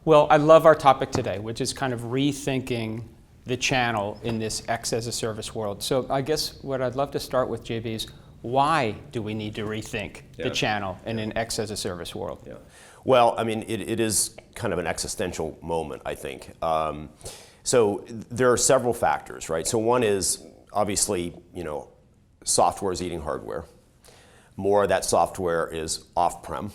Well, I love our topic today, which is kind of rethinking the channel in this X as a service world. So I guess what I'd love to start with, JB, is why do we need to rethink the channel in an X as a service world? Yeah. Well, I mean, it is kind of an existential moment, I think. So there are several factors, right? So one is obviously, software is eating hardware. More of that software is off-prem.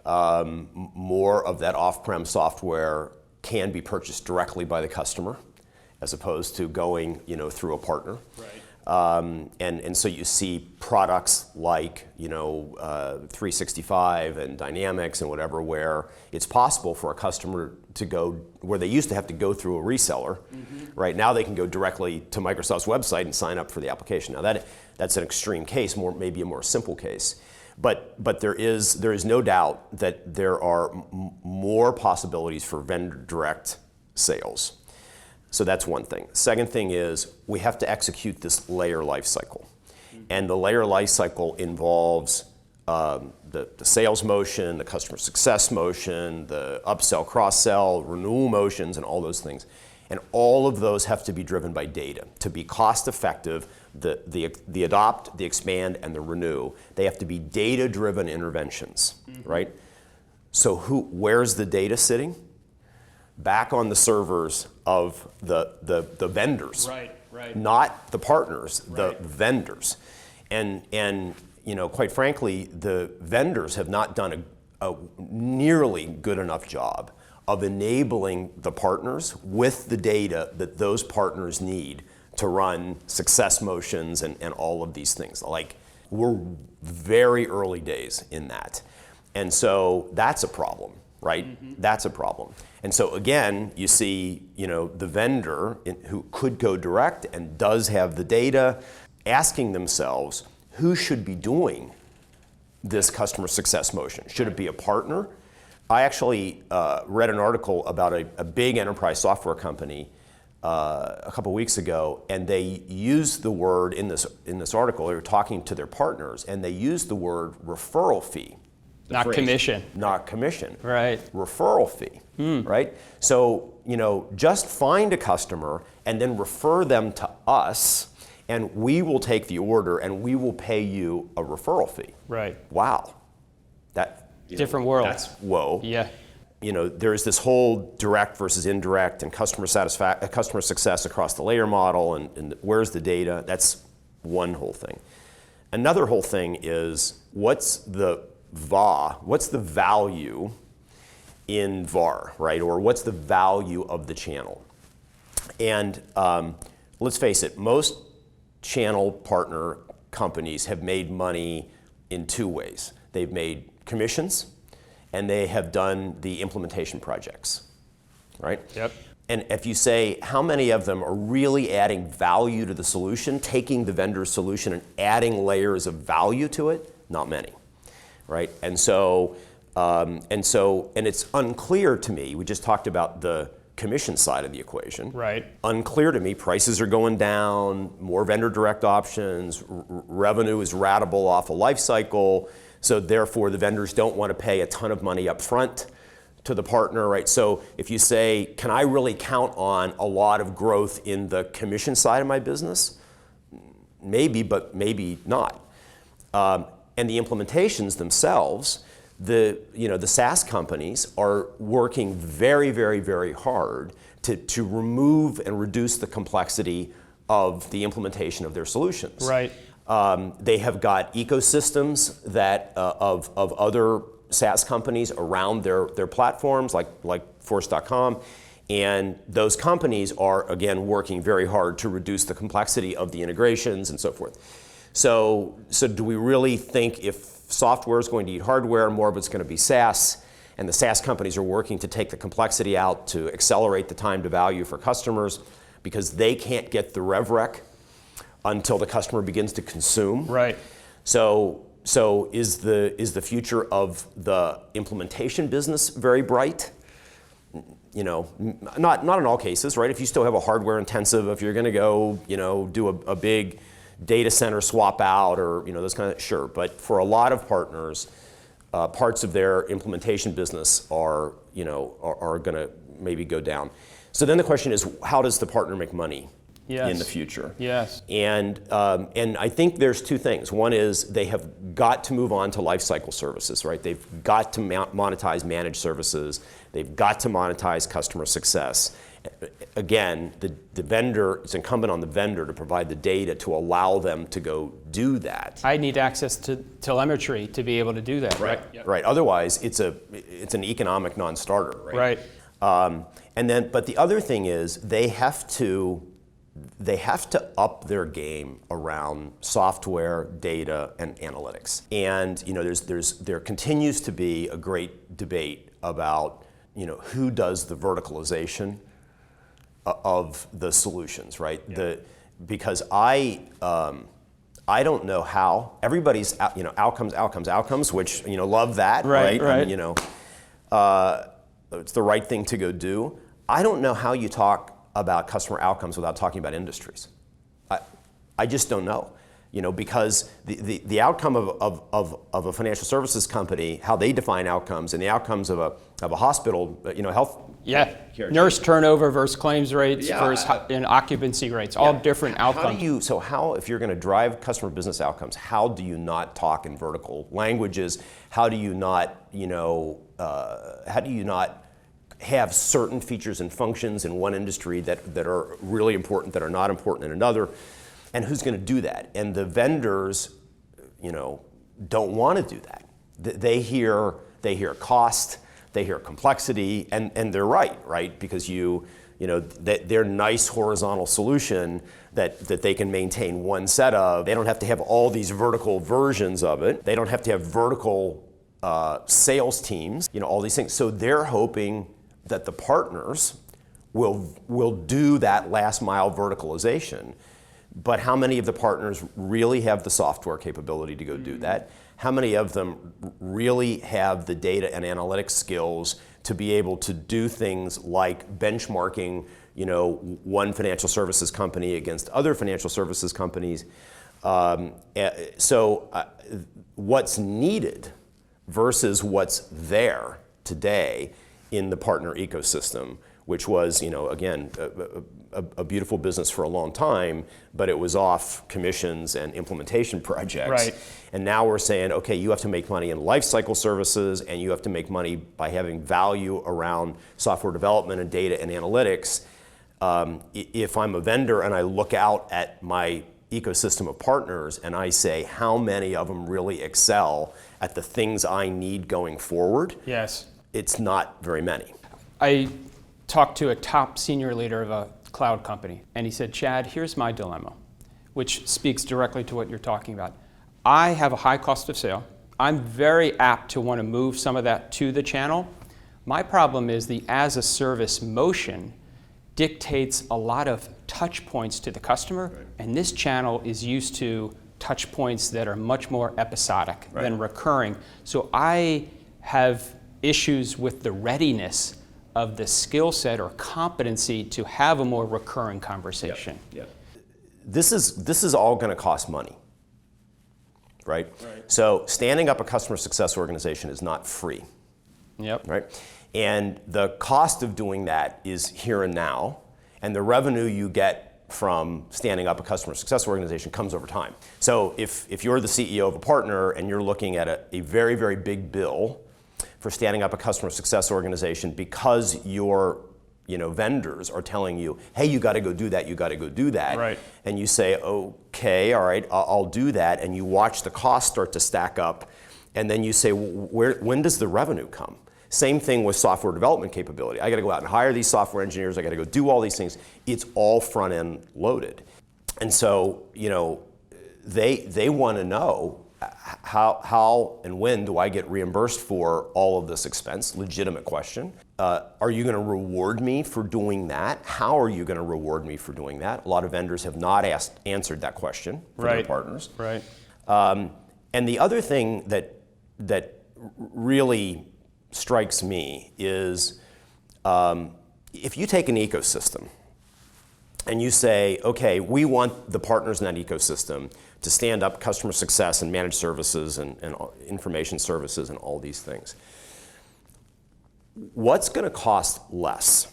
Right. More of that off-prem software can be purchased directly by the customer, as opposed to going, through a partner. Right. And so you see products like, 365 and Dynamics and whatever, where it's possible for a customer to go, where they used to have to go through a reseller, right? Now they can go directly to Microsoft's website and sign up for the application. Now that's an extreme case, maybe a more simple case. But there is no doubt that there are more possibilities for vendor direct sales. So that's one thing. Second thing is we have to execute this layer life cycle. And the layer life cycle involves the sales motion, the customer success motion, the upsell, cross-sell, renewal motions, and all those things. And all of those have to be driven by data. To be cost effective, the adopt, the expand, and the renew, they have to be data-driven interventions, right? So where's the data sitting? Back on the servers of the vendors, right. Not the partners, the vendors. And quite frankly, the vendors have not done a nearly good enough job of enabling the partners with the data that those partners need to run success motions and all of these things. Like, we're very early days in that. And so that's a problem, right? That's a problem. And so again, you see, the vendor who could go direct and does have the data, asking themselves, who should be doing this customer success motion? Should it be a partner? I actually read an article about a big enterprise software company a couple weeks ago, and they used the word in this article. They were talking to their partners, and they used the word referral fee. Not phrase, commission. Not commission. Right. Referral fee, right? So, just find a customer and then refer them to us, and we will take the order and we will pay you a referral fee. Right. Wow. Different world. That's whoa. Yeah. There's this whole direct versus indirect and customer success across the layer model, and where's the data? That's one whole thing. Another whole thing is what's the value in VAR, right? Or what's the value of the channel? And let's face it, most channel partner companies have made money in two ways. They've made commissions, and they have done the implementation projects, right? Yep. And if you say, how many of them are really adding value to the solution, taking the vendor's solution and adding layers of value to it? Not many. Right, and it's unclear to me. We just talked about the commission side of the equation. Right. Unclear to me. Prices are going down. More vendor direct options. Revenue is ratable off a life cycle. So therefore, the vendors don't want to pay a ton of money up front to the partner. Right. So if you say, can I really count on a lot of growth in the commission side of my business? Maybe, but maybe not. And the implementations themselves, the SaaS companies are working very, very, very hard to remove and reduce the complexity of the implementation of their solutions. Right. They have got ecosystems that of other SaaS companies around their platforms, like Force.com, and those companies are again working very hard to reduce the complexity of the integrations and so forth. So do we really think if software is going to eat hardware, more of it's going to be SaaS, and the SaaS companies are working to take the complexity out to accelerate the time to value for customers because they can't get the rev rec until the customer begins to consume? Right. So is the future of the implementation business very bright? Not in all cases, right? If you still have a hardware intensive, if you're going to go, do a big data center swap out or those kind of, sure. But for a lot of partners, parts of their implementation business are going to maybe go down. So then the question is, how does the partner make money in the future? Yes. And I think there's two things. One is they have got to move on to lifecycle services, right? They've got to monetize managed services. They've got to monetize customer success. Again, the vendor, it's incumbent on the vendor to provide the data to allow them to go do that. I need access to telemetry to be able to do that. Right. Yep. Right. Otherwise, it's an economic non-starter. Right. Right. But the other thing is they have to up their game around software, data, and analytics. And there continues to be a great debate about who does the verticalization of the solutions, right? Yeah. Because I don't know how. Everybody's outcomes, which love that, right? Right. It's the right thing to go do. I don't know how you talk about customer outcomes without talking about industries. I just don't know. Because the outcome of a financial services company, how they define outcomes, and the outcomes of a hospital, health. Yeah, nurse turnover versus claims rates versus occupancy rates, all different outcomes. If you're going to drive customer business outcomes, how do you not talk in vertical languages? How do you not have certain features and functions in one industry that are really important, that are not important in another? And who's going to do that? And the vendors, don't want to do that. They hear cost, they hear complexity, and they're right? Because their nice horizontal solution that they can maintain one set of. They don't have to have all these vertical versions of it. They don't have to have vertical sales teams. All these things. So they're hoping that the partners will do that last mile verticalization. But how many of the partners really have the software capability to go do that? How many of them really have the data and analytics skills to be able to do things like benchmarking, one financial services company against other financial services companies? What's needed versus what's there today in the partner ecosystem, which was, again, a beautiful business for a long time, but it was off commissions and implementation projects. Right. And now we're saying, okay, you have to make money in lifecycle services, and you have to make money by having value around software development and data and analytics. If I'm a vendor and I look out at my ecosystem of partners and I say, how many of them really excel at the things I need going forward? Yes. It's not very many. I talked to a top senior leader of a cloud company, and he said, Chad, here's my dilemma, which speaks directly to what you're talking about. I have a high cost of sale. I'm very apt to want to move some of that to the channel. My problem is the as a service motion dictates a lot of touch points to the customer, and this channel is used to touch points that are much more episodic than recurring. So I have issues with the readiness of the skill set or competency to have a more recurring conversation. Yeah. This is all going to cost money, right? So standing up a customer success organization is not free. Yep. Right? And the cost of doing that is here and now, and the revenue you get from standing up a customer success organization comes over time. So if you're the CEO of a partner and you're looking at a very, very big bill for standing up a customer success organization because your vendors are telling you, hey, you got to go do that, Right. And you say, okay, all right, I'll do that, and you watch the costs start to stack up, and then you say, when does the revenue come? Same thing with software development capability. I got to go out and hire these software engineers, I got to go do all these things. It's all front end loaded. And so, they want to know, how and when do I get reimbursed for all of this expense? Legitimate question. Are you going to reward me for doing that? How are you going to reward me for doing that? A lot of vendors have not answered that question for their partners. Right. And the other thing that really strikes me is if you take an ecosystem and you say, okay, we want the partners in that ecosystem to stand up customer success and managed services and information services and all these things. What's going to cost less?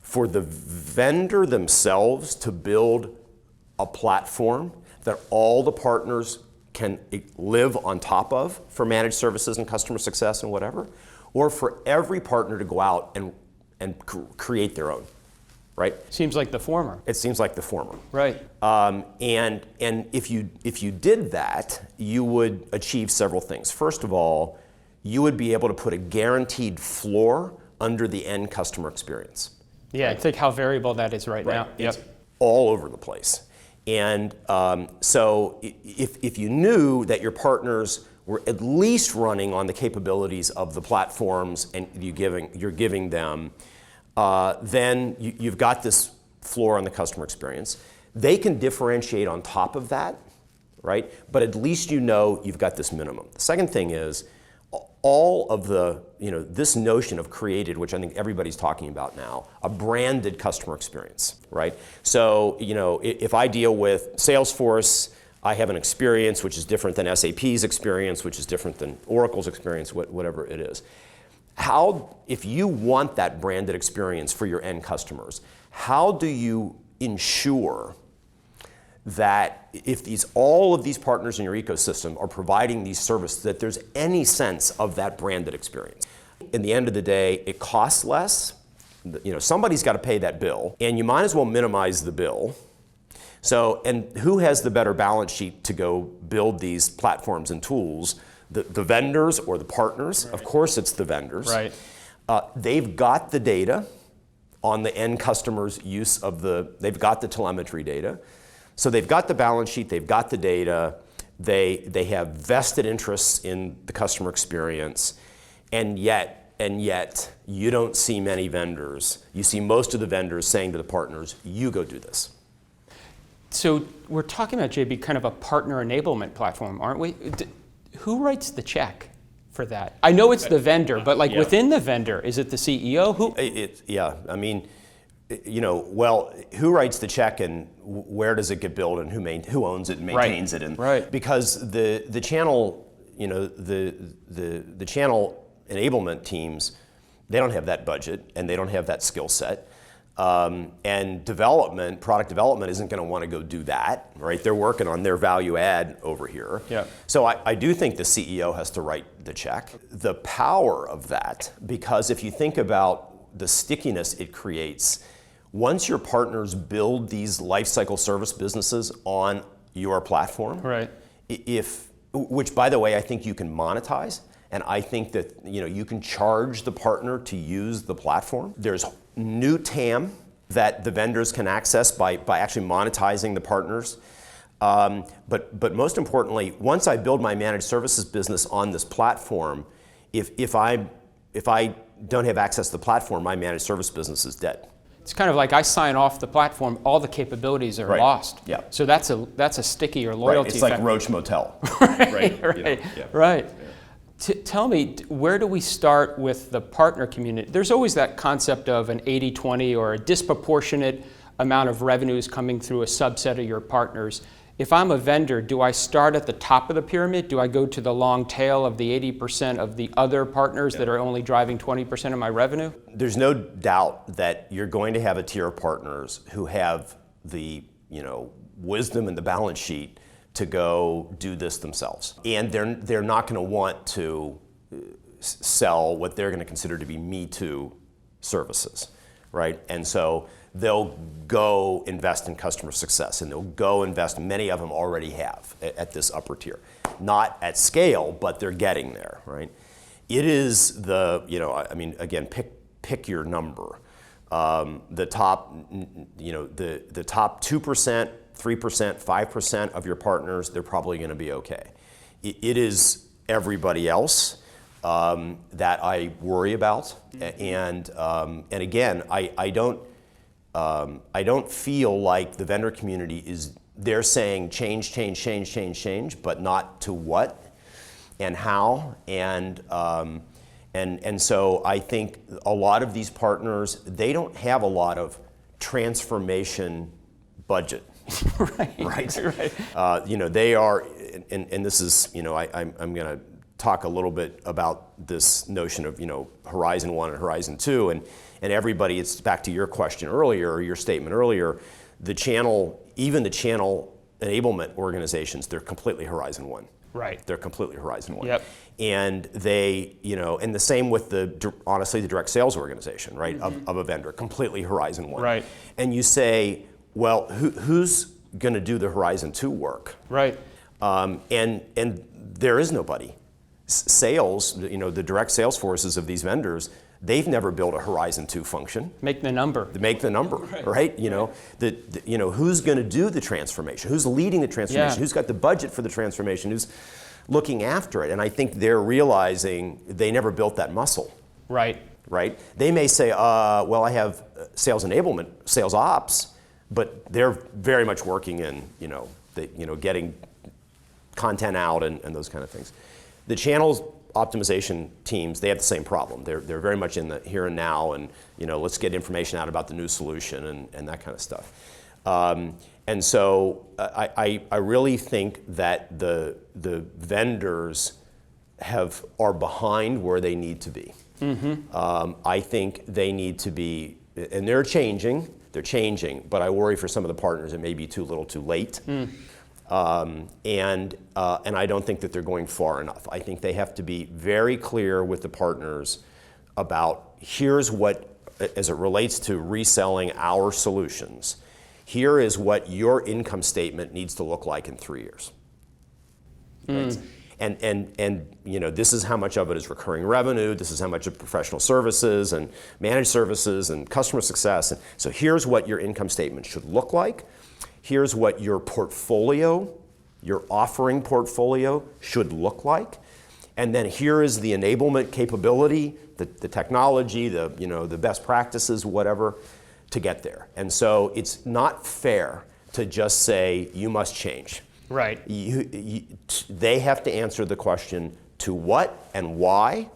For the vendor themselves to build a platform that all the partners can live on top of for managed services and customer success and whatever, or for every partner to go out and create their own, right? Seems like the former. It seems like the former. Right. And if you did that, you would achieve several things. First of all, you would be able to put a guaranteed floor under the end customer experience. Yeah, right? think how variable that is right now. It's all over the place. And so if you knew that your partners were at least running on the capabilities of the platforms and you're giving them, then you've got this floor on the customer experience. They can differentiate on top of that, right? But at least you know you've got this minimum. The second thing is all of the, this notion of created, which I think everybody's talking about now, a branded customer experience, right? So, if I deal with Salesforce, I have an experience which is different than SAP's experience, which is different than Oracle's experience, whatever it is. If you want that branded experience for your end customers, how do you ensure that if all of these partners in your ecosystem are providing these services, that there's any sense of that branded experience? In the end of the day, it costs less. Somebody's got to pay that bill, and you might as well minimize the bill. So, and who has the better balance sheet to go build these platforms and tools? The vendors or the partners? Right. Of course, it's the vendors. Right. They've got the data on the end customer's use of they've got the telemetry data. So they've got the balance sheet, they've got the data, they have vested interests in the customer experience, and yet you don't see many vendors. You see most of the vendors saying to the partners, you go do this. So we're talking about, JB, kind of a partner enablement platform, aren't we? Who writes the check for that? I know it's the vendor, but within the vendor, is it the CEO? Who writes the check and where does it get billed and who owns it and maintains it? And right. Because the channel, the channel enablement teams, they don't have that budget and they don't have that skill set. And product development isn't going to want to go do that, right? They're working on their value add over here. Yeah. So I do think the CEO has to write the check. The power of that, because if you think about the stickiness it creates, once your partners build these lifecycle service businesses on your platform, right? Which by the way, I think you can monetize, and I think that you can charge the partner to use the platform. There's new TAM that the vendors can access by actually monetizing the partners. But most importantly, once I build my managed services business on this platform, if I don't have access to the platform, my managed service business is dead. It's kind of like I sign off the platform, all the capabilities are right. lost. Yeah. So that's a stickier loyalty. Right. It's like Roach Motel. Right. Yeah. Tell me, where do we start with the partner community? There's always that concept of an 80-20 or a disproportionate amount of revenues coming through a subset of your partners. If I'm a vendor, do I start at the top of the pyramid? Do I go to the long tail of the 80% of the other partners that are only driving 20% of my revenue? There's no doubt that you're going to have a tier of partners who have the wisdom and the balance sheet to go do this themselves. And they're not going to want to sell what they're going to consider to be Me Too services, right? And so they'll go invest in customer success, and they'll go invest, many of them already have at this upper tier. Not at scale, but they're getting there, right? It is again, pick your number. The top 2%, 3%, 5% of your partners, they're probably going to be okay. It is everybody else that I worry about, and again, I don't feel like the vendor community they're saying change, but not to what and how, and so I think a lot of these partners, they don't have a lot of transformation budget. Right. They are, and this is, I'm going to talk a little bit about this notion of, Horizon 1 and Horizon 2, and everybody, it's back to your question earlier, or your statement earlier, even the channel enablement organizations, they're completely Horizon 1. Right. They're completely Horizon 1. Yep. And they, and the same with honestly, the direct sales organization, right, of a vendor, completely Horizon 1. Right. And you say, well, who's going to do the Horizon 2 work? Right. And there is nobody. Sales, the direct sales forces of these vendors, they've never built a Horizon 2 function. Make the number. Make the number, right? Who's going to do the transformation? Who's leading the transformation? Yeah. Who's got the budget for the transformation? Who's looking after it? And I think they're realizing they never built that muscle. Right. Right? They may say, well, I have sales enablement, sales ops, but they're very much working in, getting content out and those kind of things. The channels optimization teams, they have the same problem. They're very much in the here and now, and let's get information out about the new solution and that kind of stuff. And so I really think that the vendors are behind where they need to be. Mm-hmm. I think they need to be, and they're changing, but I worry for some of the partners it may be too little too late. And I don't think that they're going far enough. I think they have to be very clear with the partners about here's what, as it relates to reselling our solutions, here is what your income statement needs to look like in 3 years. Right? And this is how much of it is recurring revenue, this is how much of professional services and managed services and customer success. And so here's what your income statement should look like. Here's what your portfolio, your offering portfolio should look like. And then here is the enablement capability, the technology, the best practices, whatever, to get there. And so it's not fair to just say, you must change. Right. They have to answer the question, to what and why,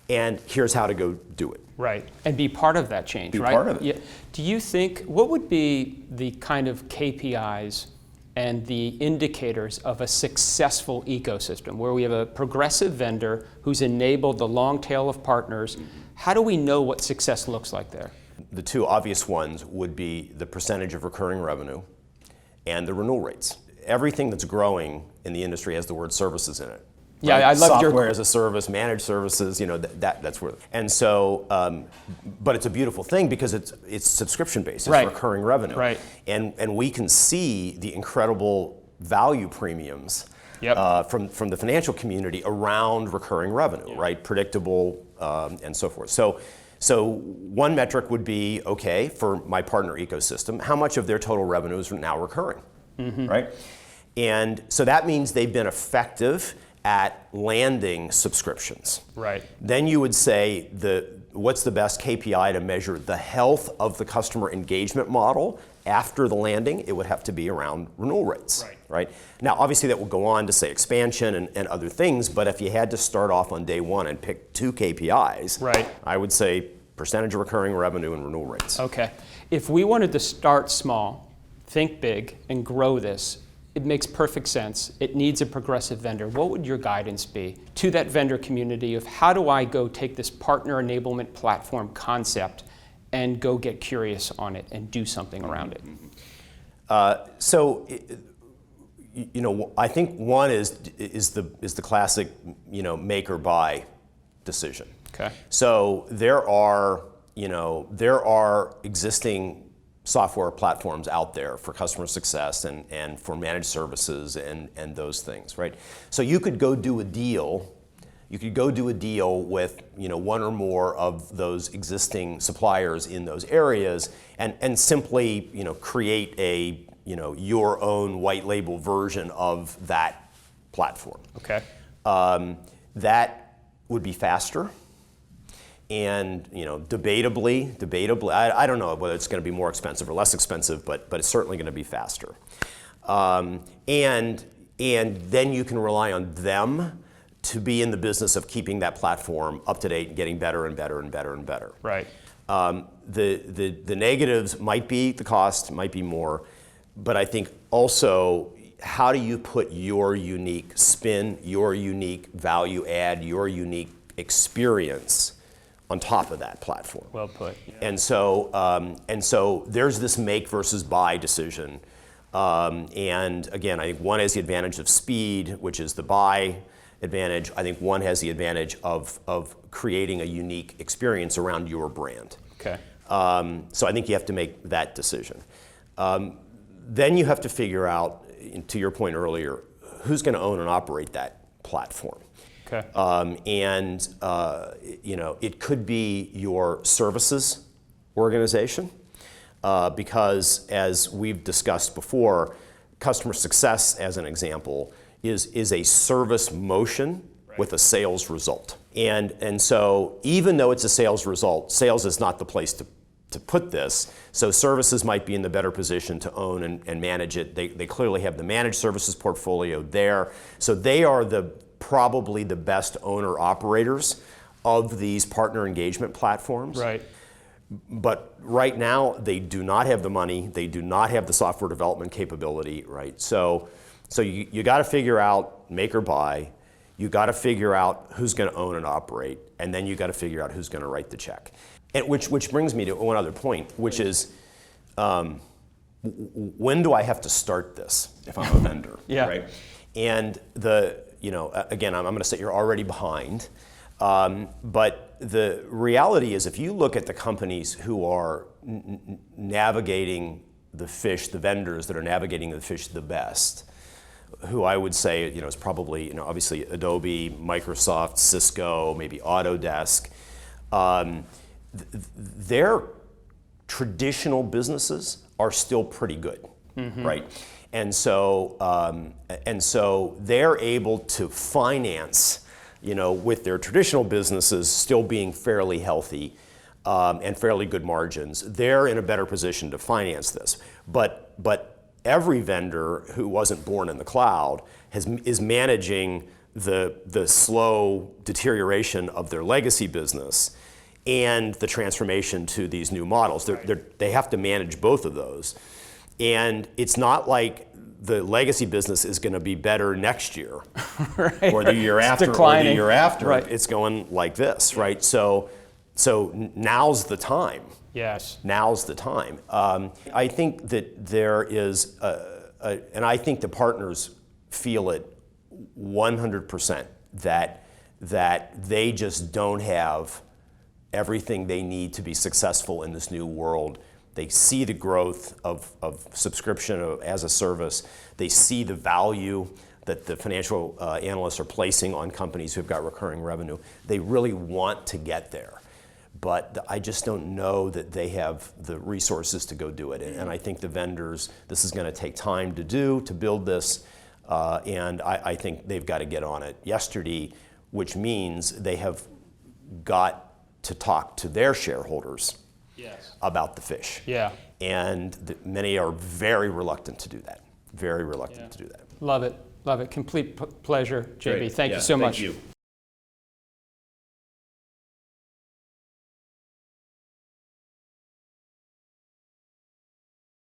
and here's how to go do it. Right, and be part of that change, right? Be part of it. Yeah. Do you think, what would be the kind of KPIs and the indicators of a successful ecosystem where we have a progressive vendor who's enabled the long tail of partners? How do we know what success looks like there? The two obvious ones would be the percentage of recurring revenue and the renewal rates. Everything that's growing in the industry has the word services in it. Yeah, right? I love your software as a service, managed services. That's where. And so, but it's a beautiful thing because it's subscription based, it's recurring revenue, right? And we can see the incredible value premiums from the financial community around recurring revenue, right? Predictable and so forth. So one metric would be, okay, for my partner ecosystem, how much of their total revenue is now recurring, right? And so that means they've been effective at landing subscriptions. Right. Then you would say, what's the best KPI to measure the health of the customer engagement model after the landing? It would have to be around renewal rates. Right? Now, obviously that will go on to say expansion and other things, but if you had to start off on day one and pick two KPIs, I would say percentage of recurring revenue and renewal rates. Okay. If we wanted to start small, think big, and grow this, it makes perfect sense. It needs a progressive vendor. What would your guidance be to that vendor community of how do I go take this partner enablement platform concept and go get curious on it and do something around it? I think one is the classic, make or buy decision. Okay. So there are existing software platforms out there for customer success and for managed services and those things, right? So you could go do a deal. You could go do a deal with one or more of those existing suppliers in those areas and simply create a your own white label version of that platform. Okay. That would be faster. And debatably, I don't know whether it's going to be more expensive or less expensive, but it's certainly going to be faster. And then you can rely on them to be in the business of keeping that platform up to date and getting better and better and better and better. Right. The negatives might be the cost, might be more, but I think also, how do you put your unique spin, your unique value add, your unique experience on top of that platform? Well put. Yeah. And so there's this make versus buy decision. And again, I think one has the advantage of speed, which is the buy advantage. I think one has the advantage of creating a unique experience around your brand. Okay. So I think you have to make that decision. Then you have to figure out, to your point earlier, who's going to own and operate that platform. Okay. It could be your services organization, because as we've discussed before, customer success, as an example, is a service motion with a sales result. And so even though it's a sales result, sales is not the place to put this. So services might be in the better position to own and manage it. They clearly have the managed services portfolio there. So they are probably the best owner operators of these partner engagement platforms. Right. But right now, they do not have the money. They do not have the software development capability, right? So you got to figure out make or buy. You got to figure out who's going to own and operate, and then you got to figure out who's going to write the check. And which brings me to one other point, which is, when do I have to start this if I'm a vendor? Yeah. Right. And again, I'm going to say you're already behind. But the reality is, if you look at the companies who are navigating the fish, the vendors that are navigating the fish the best, who I would say, is probably, obviously Adobe, Microsoft, Cisco, maybe Autodesk, their traditional businesses are still pretty good, right? And so they're able to finance, with their traditional businesses still being fairly healthy and fairly good margins. They're in a better position to finance this. But every vendor who wasn't born in the cloud is managing the slow deterioration of their legacy business and the transformation to these new models. They have to manage both of those. And it's not like the legacy business is going to be better next year, right, or the year after, declining. or the year after. Right. It's going like this, right? So now's the time. Yes. Now's the time. I think that there is, and I think the partners feel it 100%, that they just don't have everything they need to be successful in this new world. They see the growth of subscription as a service. They see the value that the financial analysts are placing on companies who've got recurring revenue. They really want to get there. But I just don't know that they have the resources to go do it. And I think the vendors, this is going to take time to build this. And I think they've got to get on it yesterday, which means they have got to talk to their shareholders. Yes. About the fish. Yeah. And many are very reluctant to do that. Very reluctant to do that. Love it. Love it. Complete pleasure, JB. Great. Thank you so much. Thank you.